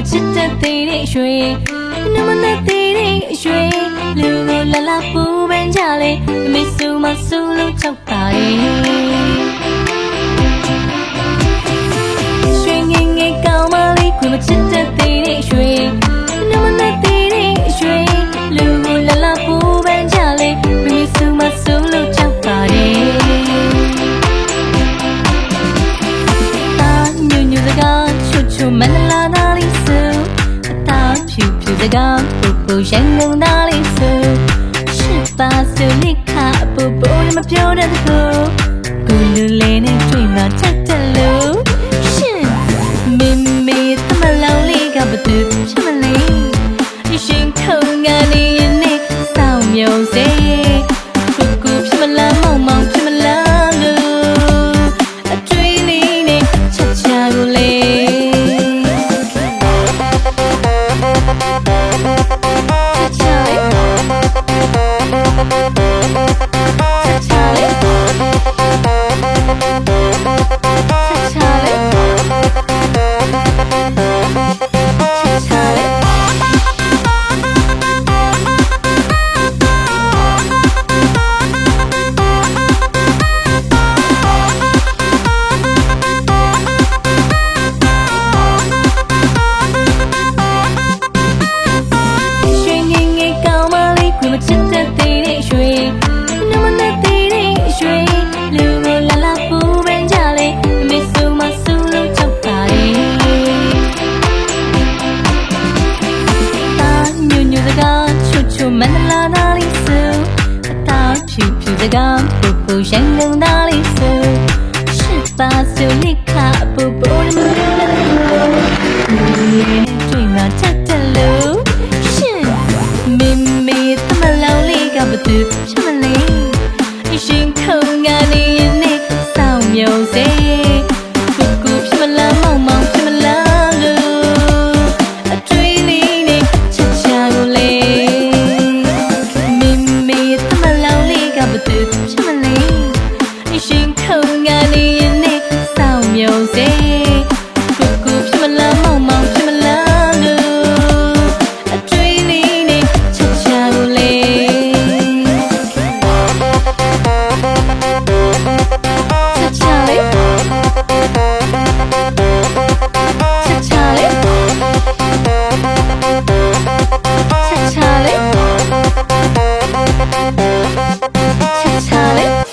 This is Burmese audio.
ချစ်တဲ့သေးတဲ့ရွှေနမနဲ့သေးတဲ့ရွှေလူကိုလာလာပူပန်းကြလေမေဆူမဆူလို့ချောက်ပါရဲ့ရွှေငယ်ငယ်ကောင်းမလေးကိုချစ်တဲ့သေးတဲ့ရွှေနမနဲ့သေးတဲ့ရွှေလူကိုလာလာပူပန်းကြလေမေဆူမဆူလို့ချောက်ပါရဲ့မန္တလာနာလီစုအသာဖြူဖြူစကားပူပူရန်ကုန်နာလီစုရှစ်ပါစုလိခအပူပူမပြောတတ်ဘူးကိုလူလေးနဲ့တွေ့မှချက်တယ်လို့ရှင်မင်းမေသမလောင်လေးကဘသူချမလေးရှင်ခုံကနေနေစောင်းမြုံစေကူကူဖြစ်မလားမောင်မောင်ဖြစ်မလားလို့အတွေ့လေးနဲ့ချက်ချကိုလေးချစ်တဲ့သေးတဲ့ရွှေနမနဲ့သေးတဲ့ရွှေလူကိုလာလာပူပန်းကြလေမေဆူမဆူလို့ချောက်ပါရဲ့တာညညစကားချွတ်ချွတ်မန္တလာနာလီစုအသာဖြူဖြူစကားပူပူရန်ကုန်နာလီစုရှစ်ပါစုလိခအပူပူမပြောတတ်ဘူးတွေ့မှချက်တယ်လို့ရှင်မင်းမေသမလောင်လေးကဘသူချမလေးရှင်ခုံကနေနေစောင်းမြုံစေကူကူဖြစ်မလားမောင်မောင်ဖြစ်မလားလို့အတွေ့လေးနဲ့ချက်ချကိုလေးမင်းမေသမလောင်လေးကဘသူချမလေးရှင်ခုံကနေနေစောင်းမြုံစေကူကူဖြစ်မလားမောင်မောင်ဖြစ်မလားလို့အတွေ့လေးနဲ့ချက်ချကိုလေးCharlie